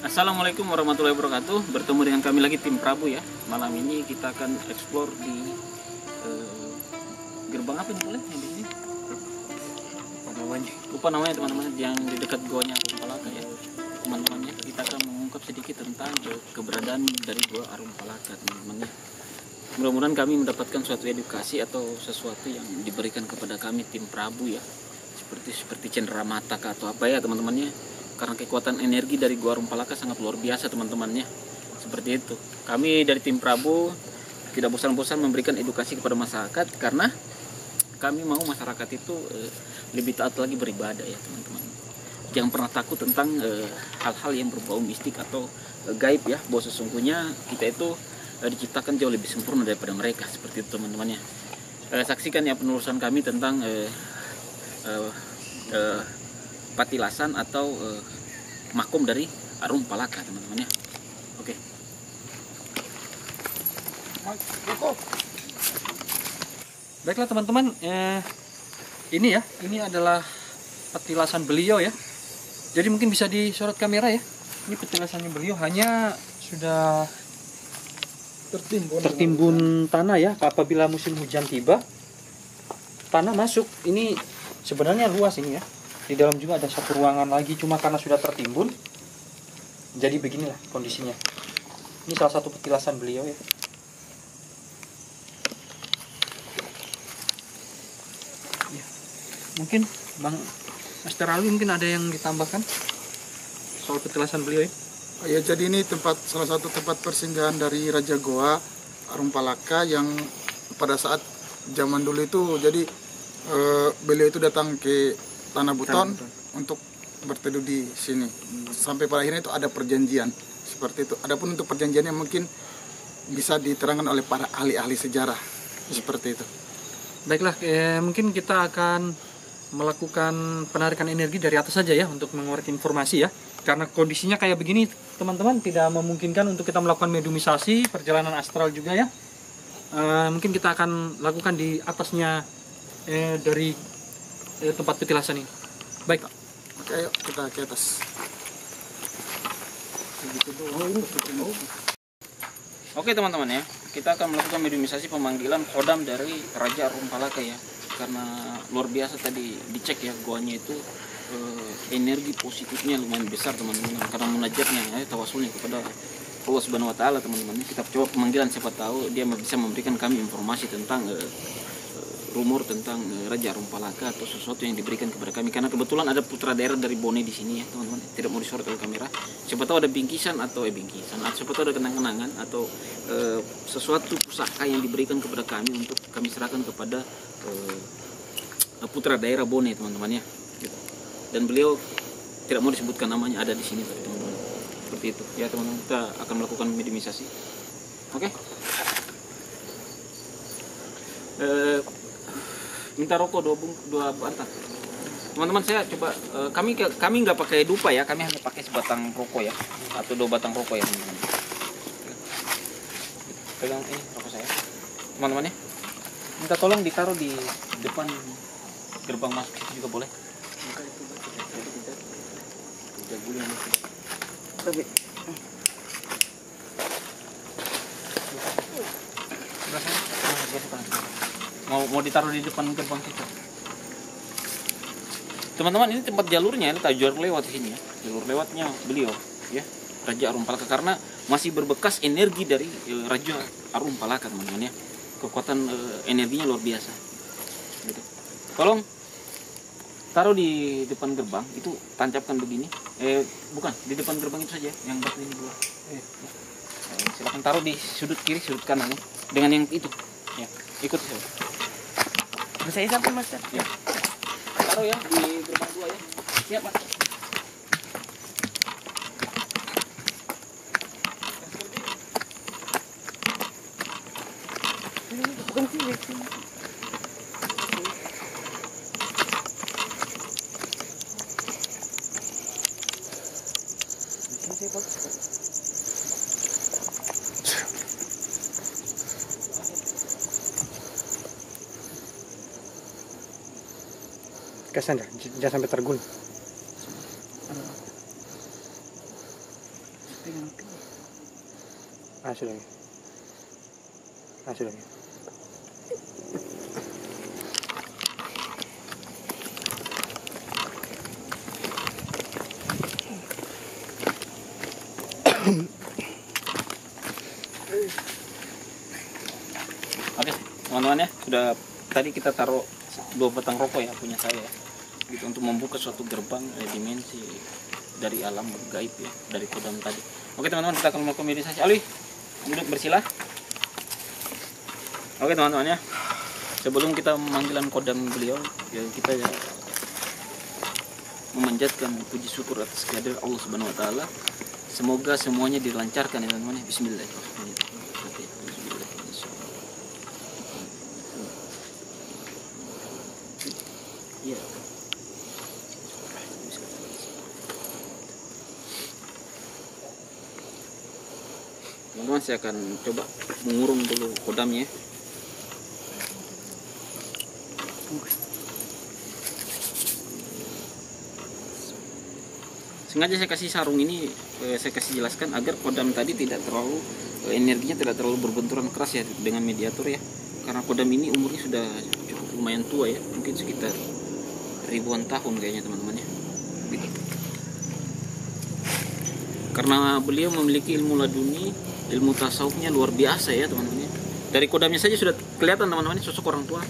Assalamualaikum warahmatullahi wabarakatuh. Bertemu dengan kami lagi tim Prabu ya. Malam ini kita akan explore di gerbang apa nih boleh yang di sini? Lupa namanya teman-teman, yang di dekat goanya Arum Palaka ya. Teman-temannya kita akan mengungkap sedikit tentang keberadaan dari Gua Arum Palaka teman-teman ya. Mudah-mudahan kami mendapatkan suatu edukasi atau sesuatu yang diberikan kepada kami tim Prabu ya. Seperti cenderamata atau apa ya teman-temannya. Karena kekuatan energi dari Gua Arum Palaka sangat luar biasa teman-temannya. Seperti itu. Kami dari tim Prabu tidak bosan-bosan memberikan edukasi kepada masyarakat karena kami mau masyarakat itu lebih taat lagi beribadah ya teman-teman. Jangan pernah takut tentang hal-hal yang berbau mistik atau gaib ya. Bahwa sesungguhnya kita itu diciptakan jauh lebih sempurna daripada mereka. Seperti itu teman-temannya. Saksikan ya penelusuran kami tentang patilasan atau makom dari Arum Palaka teman-teman ya. Oke. Baiklah teman-teman, ini adalah petilasan beliau ya. Jadi mungkin bisa disorot kamera ya. Ini petilasannya beliau, hanya sudah tertimbun tanah ya. Apabila musim hujan tiba, tanah masuk. Ini sebenarnya luas ini ya. Di dalam juga ada satu ruangan lagi, cuma karena sudah tertimbun, jadi beginilah kondisinya. Ini salah satu petilasan beliau ya. Mungkin Bang Master Alwi mungkin ada yang ditambahkan soal petilasan beliau ya? Ya, jadi ini salah satu tempat persinggahan dari Raja Goa Arum Palaka yang pada saat zaman dulu itu jadi beliau itu datang ke Tanah Buton untuk berteduh di sini. Sampai pada akhirnya itu ada perjanjian seperti itu. Adapun untuk perjanjiannya mungkin bisa diterangkan oleh para ahli-ahli sejarah seperti itu. Baiklah, mungkin kita akan melakukan penarikan energi dari atas saja ya untuk mengeluarkan informasi ya. Karena kondisinya kayak begini teman-teman, tidak memungkinkan untuk kita melakukan mediumisasi, perjalanan astral juga ya. Mungkin kita akan lakukan di atasnya dari tempat petilasan ini. Baik Pak. Oke, ayo kita ke atas. Oke teman-teman ya, kita akan melakukan mediumisasi pemanggilan kodam dari Raja Arum Palaka ya. Karena luar biasa tadi dicek ya, goanya itu energi positifnya lumayan besar teman-teman. Karena munajatnya ya, tawasulnya kepada Allah Subhanahu wa taala teman-teman. Kita coba pemanggilan, siapa tahu dia bisa memberikan kami informasi tentang rumor tentang Raja Arum Palaka atau sesuatu yang diberikan kepada kami. Karena kebetulan ada putra daerah dari Bone di sini ya teman-teman. Tidak mau disorot oleh kamera. Siapa tahu ada bingkisan atau siapa tahu ada kenang-kenangan atau sesuatu pusaka yang diberikan kepada kami untuk kami serahkan kepada putra daerah Bone teman-teman ya. Gitu. Dan beliau tidak mau disebutkan namanya, ada di sini teman-teman. Seperti itu ya teman-teman. Kita akan melakukan mediumisasi. Oke. Minta rokok dua batang. Teman-teman, saya coba kami nggak pakai dupa ya, kami hanya pakai sebatang rokok ya, atau 2 batang rokok ya teman-teman. Pegang ini rokok saya, teman-teman ya. Minta tolong ditaruh di depan gerbang masuk juga boleh. Mau ditaruh di depan gerbang kita. Teman-teman, ini tempat jalurnya, ini jalur lewat sini ya. Jalur lewatnya beliau ya, Raja Arum Palaka, karena masih berbekas energi dari Raja Arum Palaka teman-teman ya. Kekuatan energinya luar biasa. Gitu. Tolong taruh di depan gerbang, itu tancapkan begini. Bukan, di depan gerbang itu saja yang batu ini dulu. Silakan taruh di sudut kiri, sudut kanan ya. Dengan yang itu. Ya, ikut saya. Saya sampai Master. Ya. Taruh ya di gerbang 2 ya. Siap Mas. Kesan jangan sampai tergul. Sudah. Sudah. Oke, teman-teman ya, sudah tadi kita taruh 2 batang rokok ya punya saya ya. Gitu untuk membuka suatu gerbang dimensi dari alam gaib ya, dari kodam tadi. Oke teman-teman, kita akan melakukan meditasi. Alwi, duduk bersila. Oke teman-teman ya, sebelum kita memanggilan kodam beliau ya, kita ya memanjatkan puji syukur atas kehadiran Allah Subhanahu wa taala. Semoga semuanya dilancarkan ya teman-teman. Bismillahirrahmanirrahim. Iya. Teman-teman, saya akan coba mengurung dulu kodamnya. Sengaja saya kasih sarung ini, saya kasih jelaskan agar kodam tadi tidak terlalu energinya tidak terlalu berbenturan keras ya dengan mediator ya. Karena kodam ini umurnya sudah cukup lumayan tua ya, mungkin sekitar ribuan tahun kayaknya teman-teman ya. Gitu. Karena beliau memiliki ilmu laduni, ilmu tasawufnya luar biasa ya teman-teman ya. Dari kodamnya saja sudah kelihatan teman-teman sosok orang tua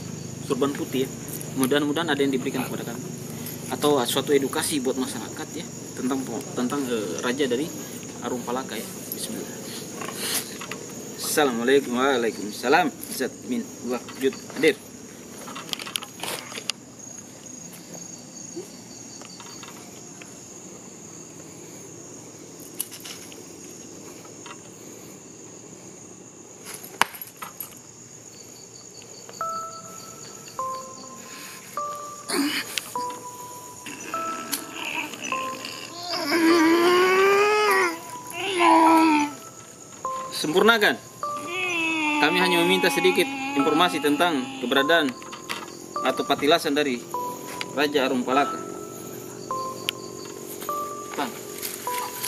surban putih ya. Mudah-mudahan ada yang diberikan kepada kami atau suatu edukasi buat masyarakat ya tentang raja dari Arum Palaka ya. Bismillah. Assalamualaikum. Waalaikumsalam. Zat min wajud hadir. Sempurnakan. Kami hanya meminta sedikit informasi tentang keberadaan atau patilasan dari Raja Arum Palaka. Bang,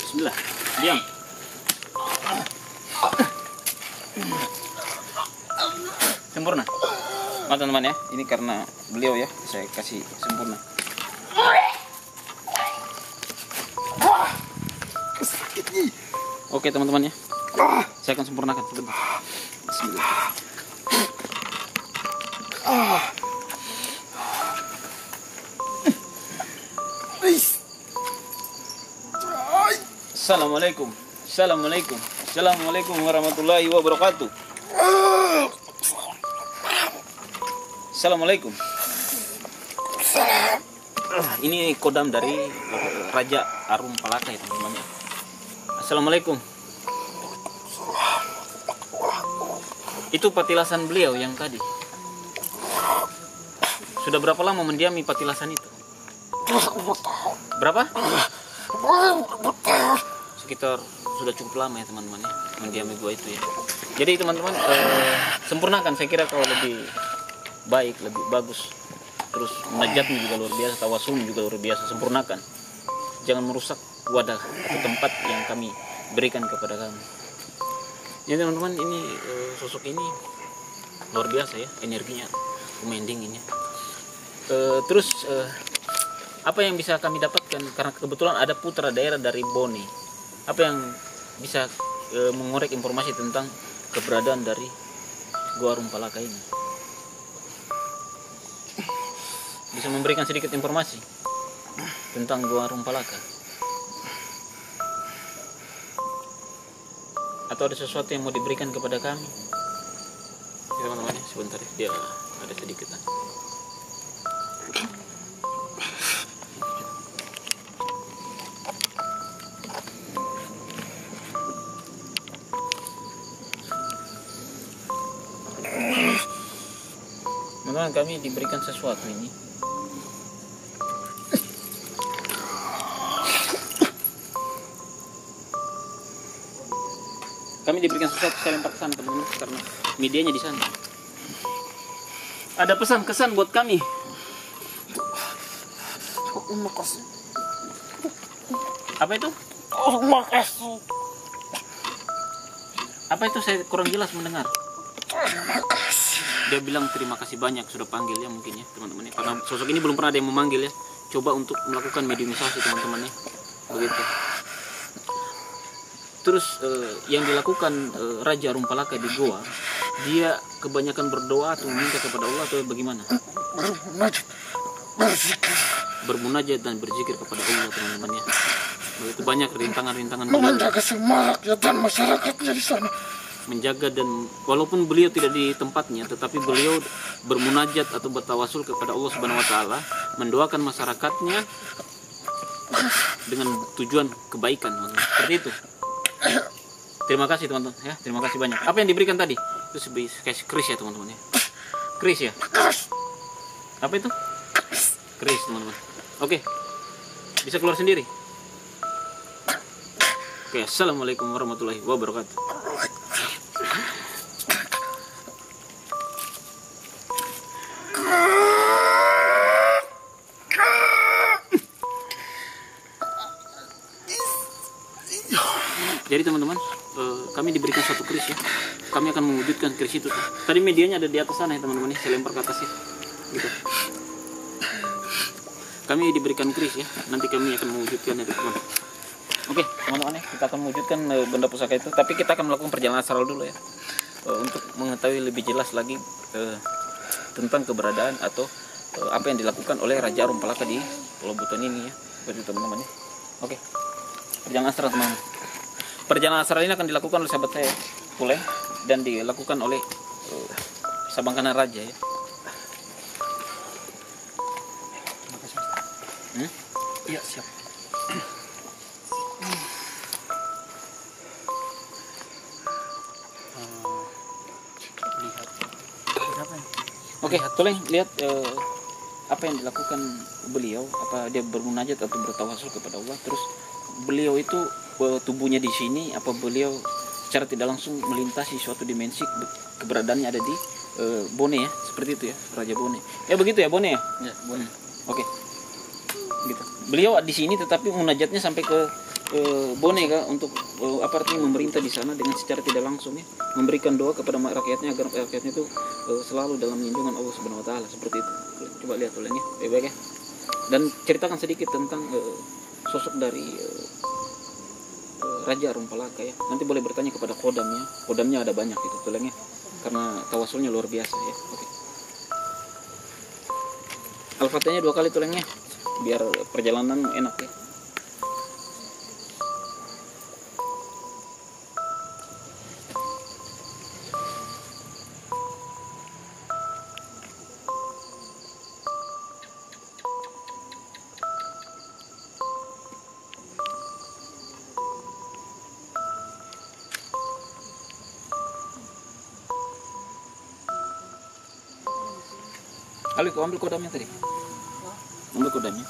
bismillah, diam. Sempurna. Maaf teman-teman ya, ini karena beliau ya, saya kasih sempurna. Oke teman-teman ya, saya akan sempurnakan sebentar. Bismillah. Assalamualaikum. Assalamualaikum. Assalamualaikum warahmatullahi wabarakatuh. Assalamualaikum. Ini kodam dari Raja Arum Palaka ya teman-teman. Assalamualaikum. Itu patilasan beliau yang tadi. Sudah berapa lama mendiami patilasan itu? Berapa? Sekitar sudah cukup lama ya teman-teman ya, mendiami gua itu ya. Jadi teman-teman sempurnakan, saya kira kalau lebih baik, lebih bagus. Terus munajatnya juga luar biasa, tawasul juga luar biasa, sempurnakan. Jangan merusak wadah atau tempat yang kami berikan kepada kamu. Ya teman-teman, ini sosok ini luar biasa ya, energinya lumayan dingin ya. Terus apa yang bisa kami dapatkan, karena kebetulan ada putra daerah dari Bone, apa yang bisa mengorek informasi tentang keberadaan dari Gua Arum Palaka ini? Bisa memberikan sedikit informasi tentang Gua Arum Palaka? Atau ada sesuatu yang mau diberikan kepada kami? Ya, teman-teman, sebentar ya, dia ada sedikit. Teman-teman, kami diberikan sesuatu ini. Kami diberikan sesuatu, saya lempar ke sana teman-teman, karena medianya di sana. Ada pesan kesan buat kami. Terima kasih. Apa itu? Terima kasih. Apa itu, saya kurang jelas mendengar. Terima kasih. Dia bilang terima kasih banyak sudah panggil ya, mungkin ya teman-teman ya. Karena sosok ini belum pernah ada yang memanggil ya. Coba untuk melakukan mediumisasi teman-teman ya. Begitu. Terus yang dilakukan Raja Rumpalaka di goa, dia kebanyakan berdoa atau meminta kepada Allah atau bagaimana? Bermunajat dan berzikir kepada Allah teman-teman ya. Begitu banyak rintangan-rintangan Menjaga semangat ya dan masyarakatnya di sana. Menjaga, dan walaupun beliau tidak di tempatnya, tetapi beliau bermunajat atau bertawasul kepada Allah Subhanahu wa taala, mendoakan masyarakatnya dengan tujuan kebaikan. Seperti itu. Terima kasih teman-teman ya, terima kasih banyak. Apa yang diberikan tadi? Itu kayak kris ya teman-teman ya. Kris ya. Apa itu? Kris teman-teman. Oke. Bisa keluar sendiri. Oke, assalamualaikum warahmatullahi wabarakatuh. Jadi teman-teman, kami diberikan satu kris ya. Kami akan mewujudkan kris itu. Tadi medianya ada di atas sana ya teman-teman. Saya lempar ke atas ya. Gitu. Kami diberikan kris ya. Nanti kami akan mewujudkan itu teman-teman. Oke teman-teman ya, kita akan mewujudkan benda pusaka itu. Tapi kita akan melakukan perjalanan astral dulu ya. Untuk mengetahui lebih jelas lagi tentang keberadaan atau apa yang dilakukan oleh Raja Rumpalaka di Pulau Buton ini ya. Begitu teman-teman ya. Oke. Perjalanan astral teman-teman. Perjalanan astral ini akan dilakukan oleh sahabat saya Puleng dan dilakukan oleh Sabangkana Raja ya. Iya, siap. Oke, Puleng lihat apa yang dilakukan beliau, apa dia bermunajat atau bertawasul kepada Allah. Terus beliau itu tubuhnya di sini, apa beliau secara tidak langsung melintasi suatu dimensi, keberadaannya ada di Bone ya, seperti itu ya, Raja Bone. Ya begitu ya Bone ya? Ya, Bone. Oke. Gitu. Beliau di sini tetapi munajatnya sampai ke Bone kan, untuk apa artinya memerintah di sana dengan secara tidak langsung ya, memberikan doa kepada rakyatnya agar rakyatnya itu selalu dalam lindungan Allah Subhanahu wa taala, seperti itu. Coba lihat tulen ya, baik-baik ya. Dan ceritakan sedikit tentang sosok dari Raja Rumpalaka ya. Nanti boleh bertanya kepada kodamnya. Kodamnya ada banyak itu tulangnya, karena tawasulnya luar biasa ya. Oke. Al-Fatihahnya 2 kali tulangnya, biar perjalanan enak ya. Kali kau ambil kodamnya tadi. Ambil kodamnya.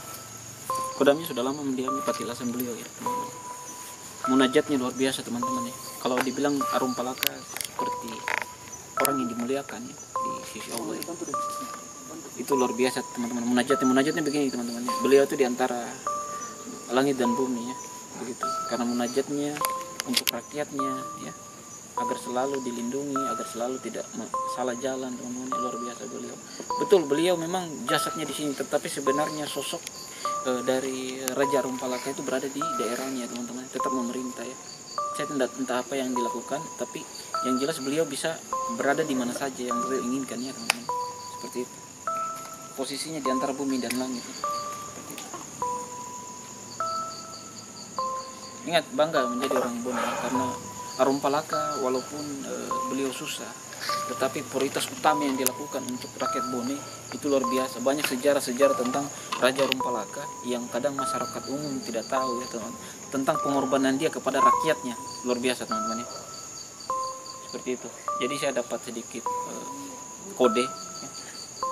Kodamnya sudah lama mendiami patilasan beliau ya. Munajatnya luar biasa teman-teman ya. Kalau dibilang Rumpalaka seperti orang yang dimuliakan ya di sisi Allah ya. Itu luar biasa teman-teman. Munajatnya begini teman-teman ya. Beliau itu diantara langit dan bumi ya. Begitu. Karena munajatnya untuk rakyatnya ya, agar selalu dilindungi, agar selalu tidak salah jalan teman-teman. Luar biasa beliau. Betul, beliau memang jasadnya di sini, tetapi sebenarnya sosok dari Raja Rumpalaka itu berada di daerahnya teman-teman, tetap memerintah ya. Saya tidak entah apa yang dilakukan, tapi yang jelas beliau bisa berada di mana saja yang beliau inginkan ya teman-teman. Seperti itu. Posisinya di antara bumi dan langit. Seperti itu. Ingat, bangga menjadi orang Bone karena Rumpalaka walaupun beliau susah, tetapi prioritas utama yang dilakukan untuk rakyat Bone itu luar biasa. Banyak sejarah-sejarah tentang Raja Rumpalaka yang kadang masyarakat umum tidak tahu ya teman, tentang pengorbanan dia kepada rakyatnya. Luar biasa teman-teman ya. Seperti itu. Jadi saya dapat sedikit kode ya,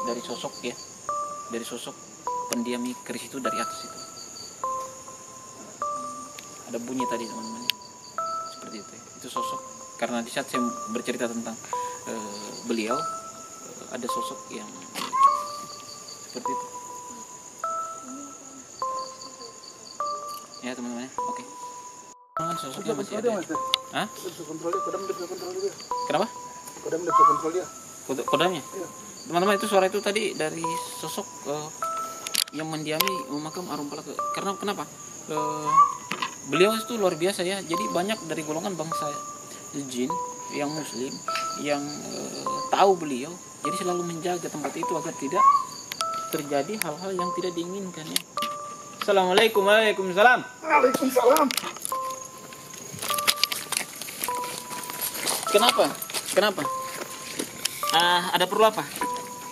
dari sosok ya, dari sosok pendiami keris itu dari atas itu. Ada bunyi tadi teman-teman ya. Seperti itu ya. Itu sosok, karena di saat saya bercerita tentang beliau ada sosok yang seperti itu ya teman-teman ya. Oke. Sosoknya masih ada. Hah? Bisa kontrol dia, kodam bisa kontrol dia. Kenapa? Kodam bisa kontrol dia. Kodamnya? Iya. Teman-teman, itu suara itu tadi dari sosok yang mendiami makam Arum Palaka. Karena kenapa? Beliau itu luar biasa ya. Jadi banyak dari golongan bangsa jin yang muslim yang tahu beliau, jadi selalu menjaga tempat itu agar tidak terjadi hal-hal yang tidak diinginkan ya. Assalamualaikum. Waalaikumsalam. Waalaikumsalam. Kenapa? Ada perlu apa?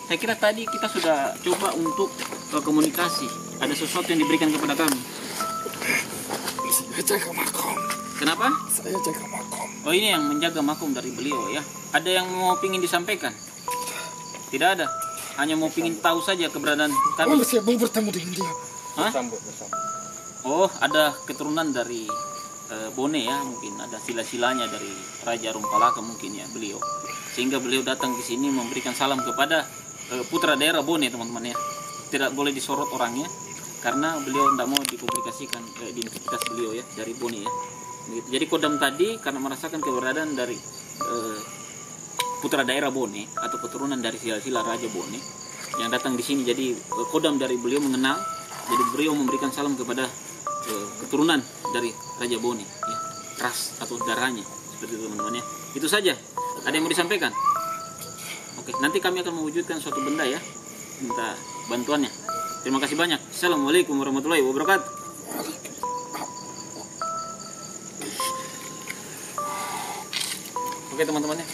Saya kira tadi kita sudah coba untuk komunikasi. Ada sesuatu yang diberikan kepada kami. Saya jaga makom. Kenapa? Saya jaga makom. Oh, ini yang menjaga makom dari beliau ya. Ada yang mau pingin disampaikan? Tidak ada. Hanya mau pingin tahu saja keberadaan kami. Saya mau bertemu dengan dia. Hah? Oh, ada keturunan dari Bone ya, mungkin ada sila-silanya dari Raja Arum Palaka mungkin ya beliau. Sehingga beliau datang ke sini memberikan salam kepada putra daerah Bone, teman-teman ya. Tidak boleh disorot orangnya karena beliau tidak mau dipublikasikan identitas beliau ya dari Bone ya. Jadi kodam tadi karena merasakan keberadaan dari putra daerah Bone atau keturunan dari sila-sila Raja Bone yang datang di sini, jadi kodam dari beliau mengenal, jadi beliau memberikan salam kepada keturunan dari Raja Bone ya, ras atau darahnya seperti itu teman-teman ya. Itu saja. Ada yang mau disampaikan? Oke, nanti kami akan mewujudkan suatu benda ya, minta bantuannya. Terima kasih banyak. Assalamualaikum warahmatullahi wabarakatuh. Oke teman-teman ya,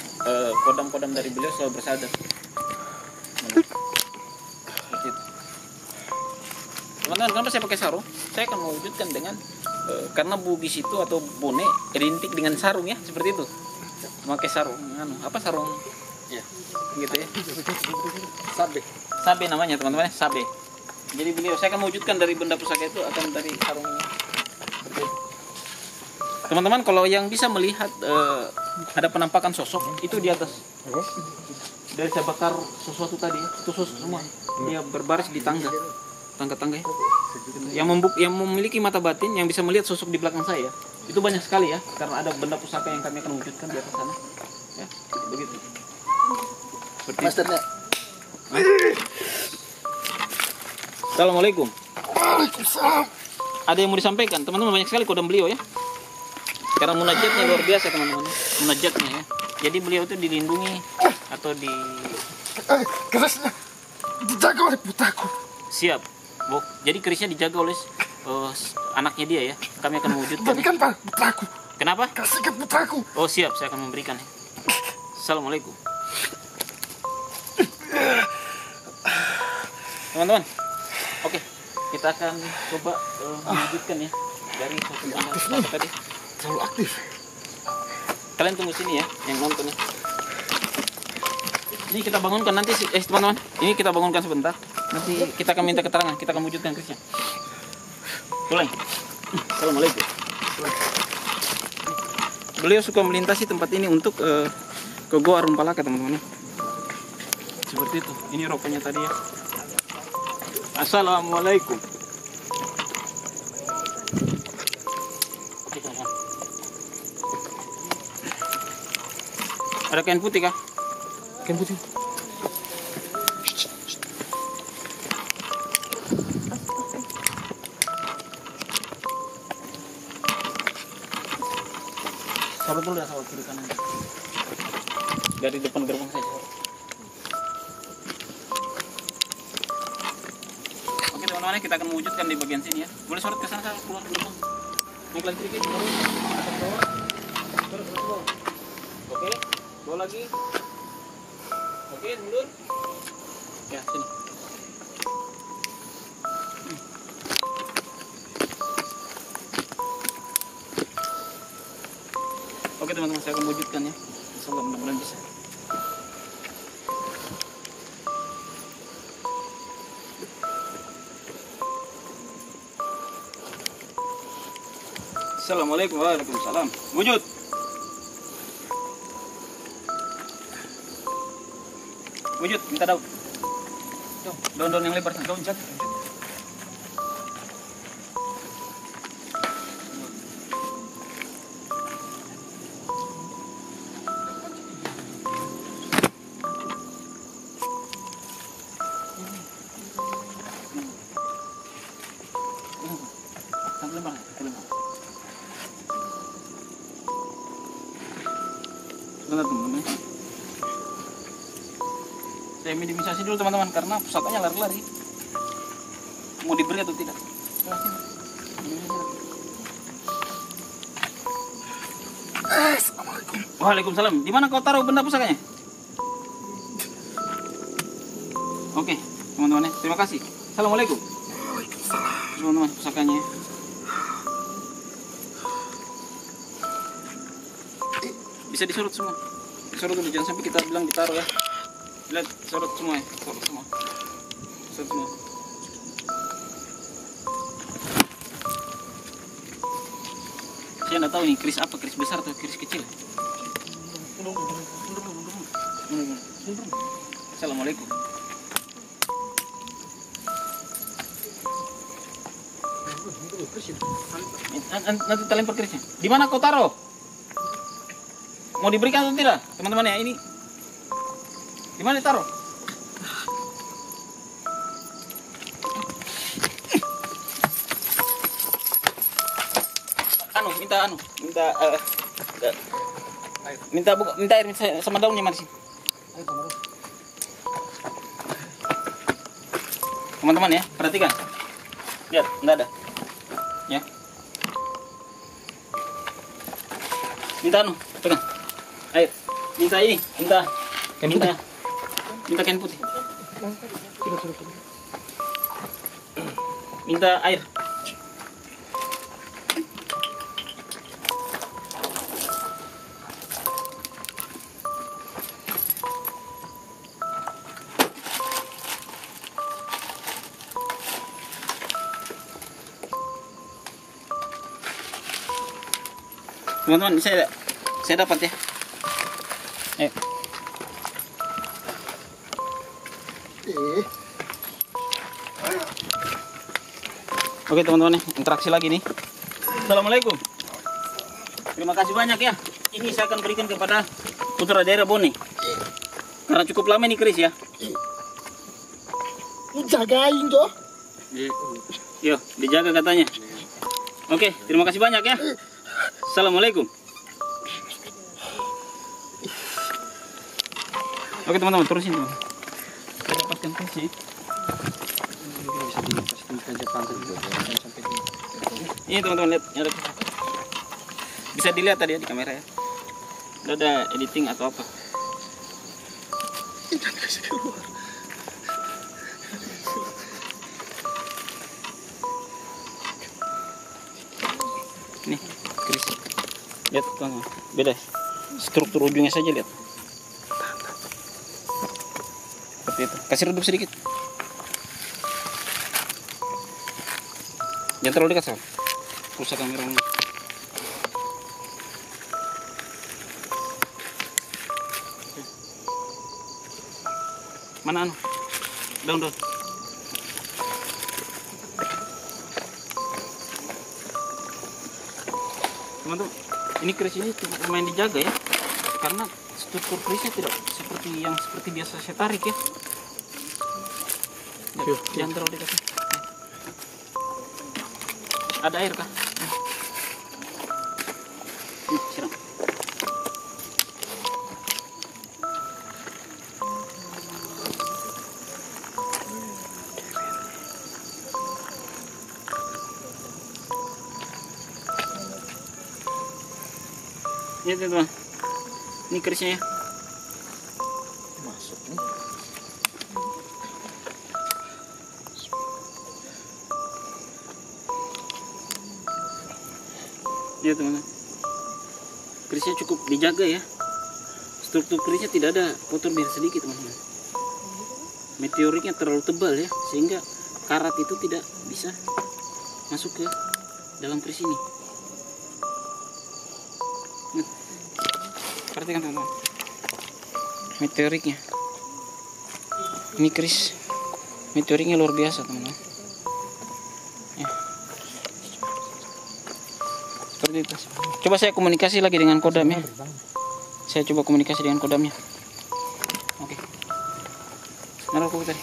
kodam-kodam dari beliau selalu bersada. Teman-teman, kenapa saya pakai sarung? Saya akan mewujudkan dengan karena bugis itu atau Bone identik dengan sarung ya, seperti itu. Memakai sarung, apa sarung? Ya, gitu ya. Sabe namanya teman-teman, sabe. Jadi beliau, saya akan mewujudkan dari benda pusaka itu akan dari sarung. Teman-teman, kalau yang bisa melihat ada penampakan sosok itu di atas. Dari saya bakar sesuatu tadi, itu sosok semua. Dia berbaris di tangga-tangga ya. Yang memiliki mata batin yang bisa melihat sosok di belakang saya. Itu banyak sekali ya, karena ada benda pusaka yang kami akan wujudkan di atas sana. Ya, begitu. Seperti Masternya. Assalamualaikum. Waalaikumsalam. Ada yang mau disampaikan? Teman-teman, banyak sekali kodam beliau ya. Karena munajatnya luar biasa teman-teman. Munajatnya ya. Jadi beliau itu dilindungi atau di Kerisnya dijaga oleh putraku. siap. Oh, jadi kerisnya dijaga oleh anaknya dia ya. Kami akan mewujudkan. Berikan pada putraku. Kenapa? Kasih ke putraku. Oh siap, saya akan memberikan. Assalamualaikum. Teman-teman, oke, kita akan coba mewujudkan ya dari satu benda tadi. Terlalu aktif. Kalian tunggu sini ya, yang nonton ya. Ini kita bangunkan nanti teman-teman. Ini kita bangunkan sebentar. Nanti kita akan minta keterangan, kita akan wujudkan kerisnya. Mulai. Assalamualaikum. Beliau suka melintasi tempat ini untuk ke Goa Arum Palaka teman-teman. Seperti itu. Ini rokoknya tadi ya. Assalamualaikum. Ada kain putih kah? Kain putih. Sorot dulu ya, sorot kiri kanan. Dari depan gerbang saja. Oke teman-teman, kita akan mewujudkan di bagian sini ya. Boleh sorot ke sana, keluar gerbang. Naik lagi sedikit, terus atas bawah. Terus bawah. Oke, bawah lagi. Oke, mundur. Ya, sini. Oke teman-teman, saya akan wujudkan ya. Insyaallah mudah-mudahan bisa. Assalamualaikum warahmatullahi wabarakatuh. Wujud. Wujud, minta daun. Daun-daun yang lebar, daun jatuh. Bentar teman-teman. Saya minimalisasi dulu teman-teman karena pusatanya lari-lari. Mau diberi atau tidak? Assalamualaikum. Waalaikumsalam. Di mana kau taruh benda pusakanya? Oke, teman-teman ya. Terima kasih. Assalamualaikum. Teman-teman, pusakanya. Bisa disorot semua. Disorot dulu, jangan sampai kita bilang ditaruh ya. Lihat, sorot semua ya. Sorot semua. Sorot semua. Saya nggak tahu nih keris apa, keris besar atau keris kecil. Assalamualaikum. Nanti kita lempar kerisnya. Di mana kau taruh? Mau diberikan atau tidak, teman-teman ya? Ini di mana ditaruh? Minta air sama daunnya mari sini. Teman-teman ya, perhatikan. Lihat, enggak ada. Ya. Minta pegang. Air. Minta ini, minta kain putih. Minta air. Teman-teman, saya dapat ya. Ayo. Oke teman-teman, interaksi lagi nih. Assalamualaikum. Terima kasih banyak ya. Ini saya akan berikan kepada putra daerah Bone. Karena cukup lama nih keris ya. Jagain Jo. Yo, dijaga katanya. Oke, terima kasih banyak ya. Assalamualaikum. Oke teman-teman, terusin teman. Saya dapatkan kerisnya. Ini teman-teman lihat, ada. Bisa dilihat tadi ya di kamera ya. Udah ada editing atau apa? Nih, keris. Lihat teman-teman, beda. Struktur ujungnya saja lihat. Seperti itu. Kasih redup sedikit. Jangan terlalu dekat, Sob. Rusak kameranya. Mana daun. Teman-teman, ini keris ini lumayan dijaga ya, karena struktur kerisnya tidak seperti biasa saya tarik ya. Jangan terlalu dekat. Ada air kah? Siram. Ini teman-teman, ini kerisnya ya. Masuk nih. Ya teman-teman, kerisnya cukup dijaga ya. Struktur kerisnya tidak ada kotor biar sedikit teman-teman. Meteoriknya terlalu tebal ya, sehingga karat itu tidak bisa masuk ke dalam keris ini. Perhatikan teman-teman, meteoriknya. Ini keris meteoriknya luar biasa teman-teman. Ya. Seperti itu. Coba saya komunikasi lagi dengan kodam ya. Saya coba komunikasi dengan kodamnya. Oke. Naruh aku tadi.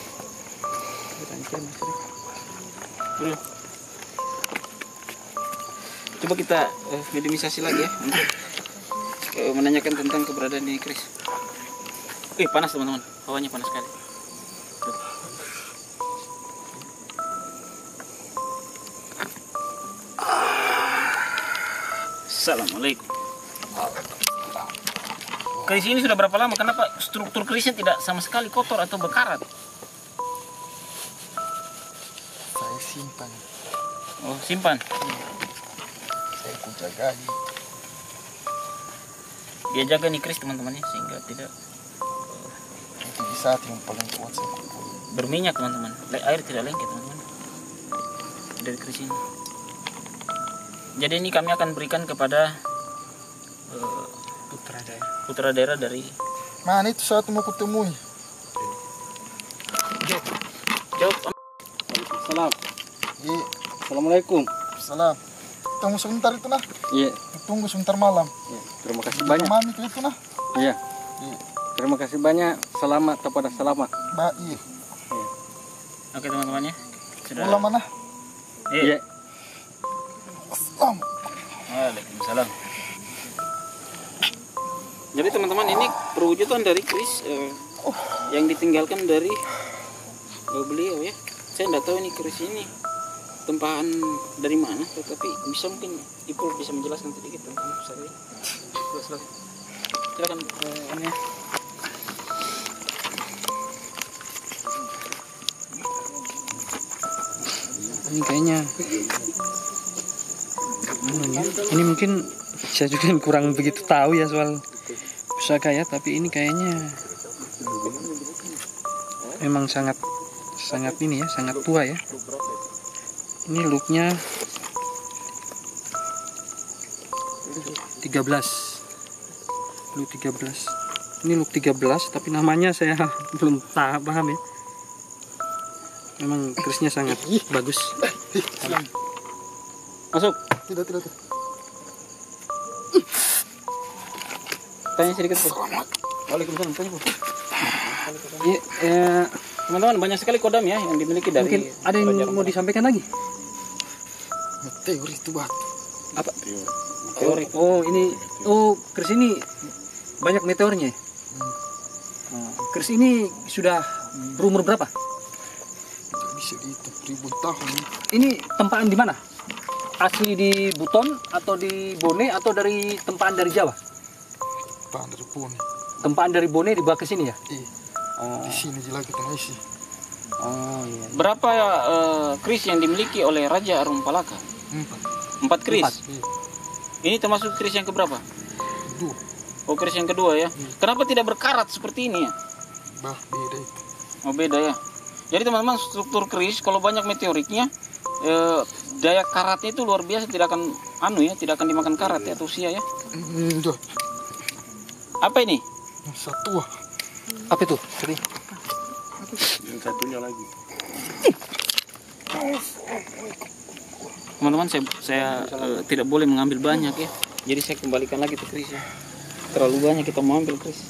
Coba kita minimalisasi lagi ya untuk menanyakan tentang keberadaan ini Kris. Panas teman-teman, hawanya panas sekali. Assalamualaikum. Kris ini sudah berapa lama? Kenapa struktur krisnya tidak sama sekali kotor atau berkarat? Saya simpan. Oh, simpan. Saya jagai. Dia jaga nih kris teman-teman ya, sehingga tidak Itu di saat yang paling kuat saya kumpul. berminyak teman-teman. Air tidak lengket teman-teman dari kris ini. Jadi ini kami akan berikan kepada putra daerah dari. Mana itu satu mau kutemui? Jawab. Salam. Iya. Assalamualaikum. Salam. Tunggu sebentar itu nah. Iya. Tunggu sebentar malam. Ya, terima kasih banyak. Mami ke itu nah. Iya. Iya. Terima kasih banyak. Selamat kepada selamat. Iya. Oke teman-teman ya. Sudah. Ulang mana? Iya. Assalam. Waalaikumsalam. Jadi teman-teman ini perwujudan dari kris yang ditinggalkan dari beliau ya. Saya tidak tahu ini kris ini tempahan dari mana, tetapi bisa mungkin Ipul bisa menjelaskan sedikit tentang saya. Silakan ini ya. Ini kayaknya ini mungkin saya juga kurang begitu tahu ya soal pusaka ya, tapi ini kayaknya memang sangat ini ya, sangat tua ya. Ini looknya 13. Look 13. Ini look 13 tapi namanya saya belum paham ya. Memang krisnya sangat bagus. Masuk. Tidak. Tanya sedikit Bu. Waalaikumsalam. Tanya Bu. Iya, Teman-teman banyak sekali kodam ya yang dimiliki dari. mungkin ada yang mau disampaikan lagi? Teori itu batu. Apa? Teori. Kris ini banyak meteornya. Kris ini sudah berumur berapa? Tidak bisa dihitung ribuan tahun. Ini tempaan di mana? Asli di Buton atau di Bone atau dari tempaan dari Jawa? Tahan dari pun. Tempaan dari Bone dibawa ke sini ya? Iya. Oh, Di sini juga kita isi. iya. Berapa kris yang dimiliki oleh Raja Arum Palaka? 4 kris. 4. Iya. Ini termasuk kris yang keberapa? 2. Oh, kris yang kedua ya. Kenapa tidak berkarat seperti ini ya? Beda itu. Oh, beda ya. Jadi teman-teman struktur kris kalau banyak meteoriknya daya karatnya itu luar biasa, tidak akan tidak akan dimakan karat ya atau usia ya. Duh. Apa ini? Satu. Apa itu? Yang satunya lagi. Teman-teman saya tidak boleh mengambil banyak ya. Jadi saya kembalikan lagi ke kris ya. Terlalu banyak kita mau ambil kris.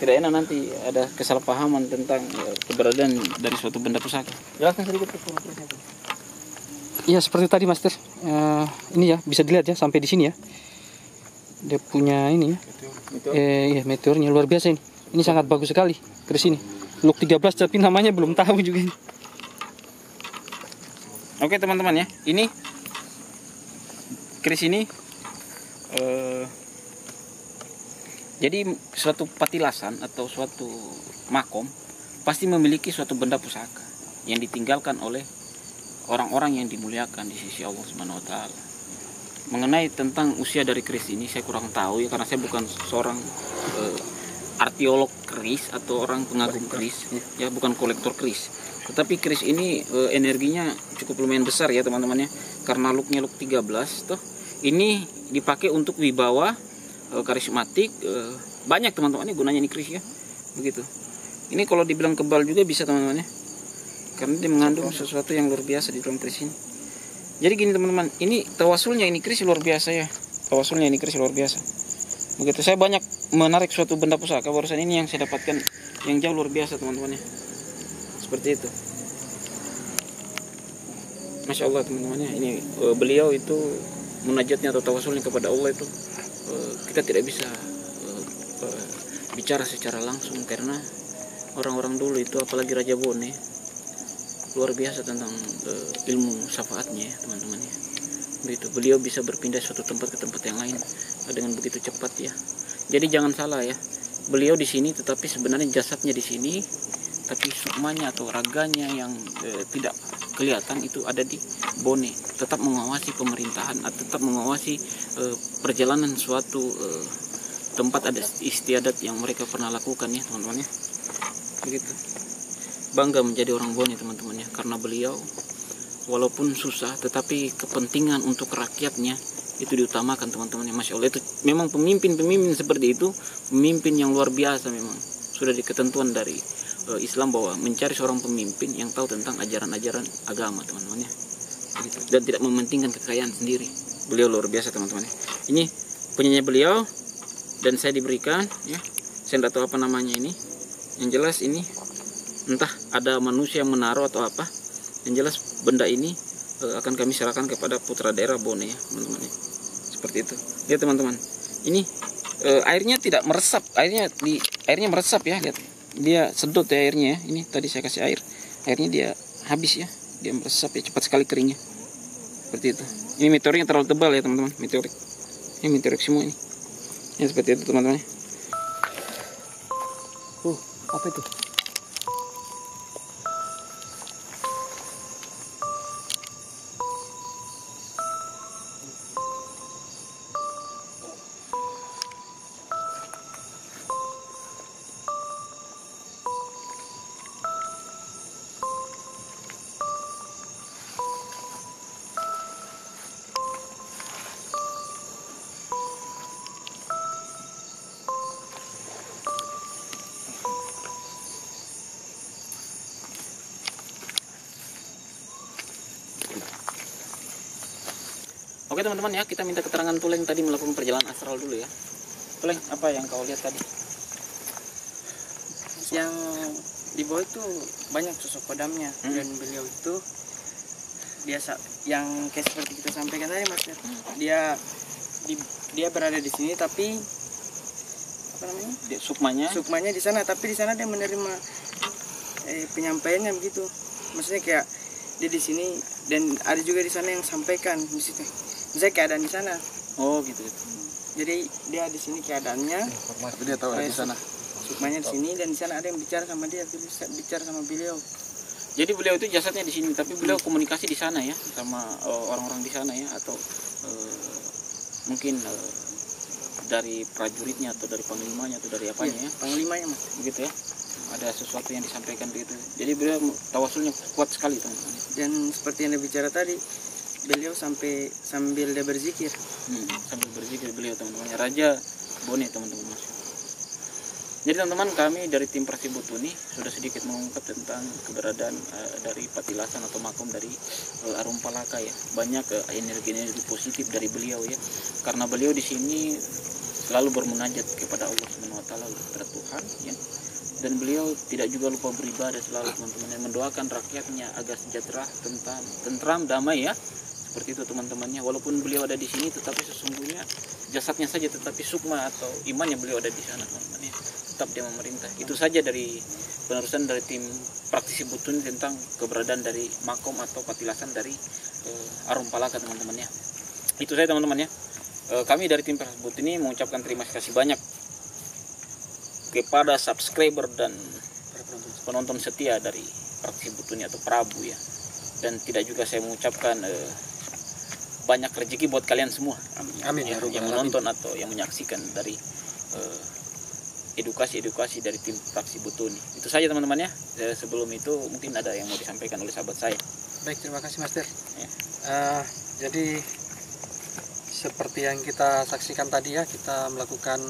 Tidak enak nanti ada kesalahpahaman tentang keberadaan dari suatu benda pusaka. Jelaskan sedikit tentang krisnya. Iya seperti tadi Master. Ini ya bisa dilihat ya sampai di sini ya. Dia punya ini ya. Iya meteornya luar biasa ini. Ini sangat bagus sekali kris ini. Look 13 tapi namanya belum tahu juga ini. Oke teman-teman ya. Ini kris ini jadi suatu patilasan atau suatu makom pasti memiliki suatu benda pusaka yang ditinggalkan oleh orang-orang yang dimuliakan di sisi Allah Subhanahu wa taala. Mengenai tentang usia dari kris ini saya kurang tahu ya, karena saya bukan seorang arkeolog kris atau orang pengagum kris ya, bukan kolektor kris. Tetapi kris ini energinya cukup lumayan besar ya teman-teman ya, karena looknya look 13 tuh. Ini dipakai untuk wibawa karismatik, banyak teman-teman ini gunanya ini kris ya. Begitu. Ini kalau dibilang kebal juga bisa teman-teman ya. Karena dia mengandung sesuatu yang luar biasa di dalam kris ini. Jadi gini teman-teman, ini tawasulnya ini kris luar biasa ya. Tawasulnya ini kris luar biasa. Begitu, saya banyak menarik suatu benda pusaka, barusan ini yang saya dapatkan yang jauh luar biasa teman-teman ya. Seperti itu. Masya Allah teman-teman ya. Ini beliau itu munajatnya atau tawasulnya kepada Allah itu kita tidak bisa bicara secara langsung, karena orang-orang dulu itu apalagi Raja Bone luar biasa tentang ilmu syafaatnya ya teman-teman ya. Begitu beliau bisa berpindah suatu tempat ke tempat yang lain dengan begitu cepat ya. Jadi jangan salah ya, beliau di sini tetapi sebenarnya jasadnya di sini, tapi sukmanya atau raganya yang tidak kelihatan itu ada di Bone. Tetap mengawasi pemerintahan, tetap mengawasi perjalanan suatu tempat ada istiadat yang mereka pernah lakukan ya teman-teman ya. Begitu. Bangga menjadi orang Bone teman-teman ya, karena beliau walaupun susah tetapi kepentingan untuk rakyatnya itu diutamakan teman-teman ya. Masya Allah, itu memang pemimpin-pemimpin seperti itu, pemimpin yang luar biasa memang. Sudah diketentuan dari Islam bahwa mencari seorang pemimpin yang tahu tentang ajaran-ajaran agama teman-teman ya. Begitu. Dan tidak mementingkan kekayaan sendiri. Beliau luar biasa teman-teman ya. Ini punyanya beliau dan saya diberikan ya. Saya tidak tahu apa namanya ini. Yang jelas ini entah ada manusia yang menaruh atau apa. Yang jelas benda ini akan kami serahkan kepada putra daerah Bone ya teman-teman ya. Seperti itu ya teman-teman. Ini airnya tidak meresap, airnya meresap ya, lihat dia sedot ya airnya ya. Ini tadi saya kasih airnya dia habis ya, dia meresap ya, cepat sekali keringnya seperti itu. Ini meteoriknya terlalu tebal ya teman-teman, meteorik ini meteorik semua ini ya, seperti itu teman-teman. Apa itu? Oke teman-teman ya, kita minta keterangan Tuleng tadi melakukan perjalanan astral dulu ya. Tuleng, apa yang kau lihat tadi? Yang di bawah itu banyak sosok kodamnya, dan beliau itu biasa yang kayak seperti kita sampaikan tadi Mas. Dia berada di sini tapi apa namanya? Sukmanya di sana, tapi di sana dia menerima penyampaiannya begitu. Maksudnya kayak dia di sini dan ada juga di sana yang sampaikan misalnya keadaan di sana. Oh gitu. Jadi dia di sini keadaannya, Tapi dia tahu ada di sana. sukmanya di sini, dan di sana ada yang bicara sama dia, bicara sama beliau. Jadi beliau itu jasadnya di sini, tapi beliau komunikasi di sana ya sama orang-orang di sana ya, atau mungkin dari prajuritnya atau dari panglimanya atau dari apanya ya? Panglimanya Mas. Begitu ya. Ada sesuatu yang disampaikan begitu. Jadi beliau tawasulnya kuat sekali teman-teman. Dan seperti yang dia bicara tadi, beliau sambil dia berzikir. Sambil berzikir beliau teman-teman. Raja Bone teman-teman. Jadi teman-teman, kami dari tim Prasibutuni sudah sedikit mengungkap tentang keberadaan dari Patilasan atau makom dari Arumpalaka ya. Banyak energi-energi positif dari beliau ya. Karena beliau di sini selalu bermunajat kepada Allah Subhanahu wa taala, kepada Tuhan ya. Dan beliau tidak juga lupa beribadah selalu teman-teman, yang mendoakan rakyatnya agar sejahtera, tentram, damai ya. Seperti itu teman-temannya. Walaupun beliau ada di sini, tetapi sesungguhnya jasadnya saja, tetapi sukma atau imannya beliau ada di sana teman-teman ya. Tetap dia memerintah. Itu saja dari penerusan dari tim praktisi Butuni tentang keberadaan dari makom atau patilasan dari Arumpalaka teman-teman ya. Itu saja teman-teman ya. Kami dari tim praktisi Butuni mengucapkan terima kasih banyak kepada subscriber dan penonton setia dari praktisi Butuni atau Prabu ya. Dan tidak juga saya mengucapkan banyak rezeki buat kalian semua. Amin ya, yang menonton atau yang menyaksikan dari edukasi dari tim praktisi Butuni. Itu saja teman-teman ya. Sebelum itu mungkin ada yang mau disampaikan oleh sahabat saya. Baik, terima kasih Master. Ya. Jadi seperti yang kita saksikan tadi ya, kita melakukan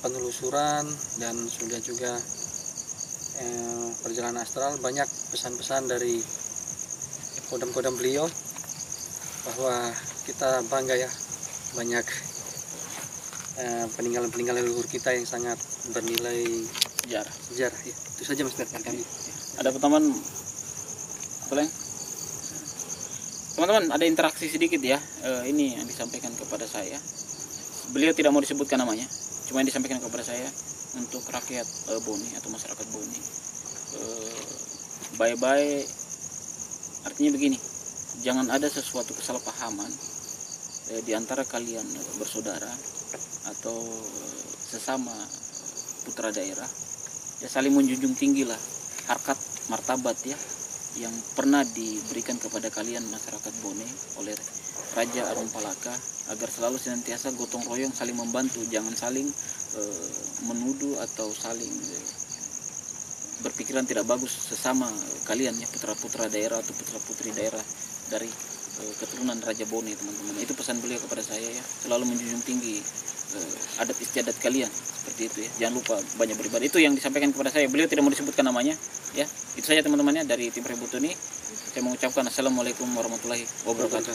penelusuran dan sudah juga perjalanan astral. Banyak pesan-pesan dari kodam-kodam beliau bahwa kita bangga ya, banyak peninggalan-peninggalan leluhur kita yang sangat bernilai sejarah ya. Itu saja Mas dari kami. Ada teman boleh? Teman-teman, ada interaksi sedikit ya. Ini yang disampaikan kepada saya. Beliau tidak mau disebutkan namanya. cuma yang disampaikan kepada saya untuk rakyat Bone atau masyarakat Bone, baik-baik, artinya begini, jangan ada sesuatu kesalahpahaman di antara kalian bersaudara atau sesama putra daerah, ya saling menjunjung tinggi lah harkat martabat ya yang pernah diberikan kepada kalian masyarakat Bone oleh Raja Arum Palaka, agar selalu senantiasa gotong royong, saling membantu, jangan saling menuduh atau saling berpikiran tidak bagus sesama kalian ya, putra-putra daerah atau putra-putri daerah dari keturunan Raja Bone, teman-teman. Itu pesan beliau kepada saya ya, selalu menjunjung tinggi adat istiadat kalian, seperti itu ya, jangan lupa banyak beribadah. Itu yang disampaikan kepada saya, beliau tidak mau disebutkan namanya ya. Itu saja teman-temannya dari tim Rebutuni. Saya mengucapkan assalamualaikum warahmatullahi wabarakatuh.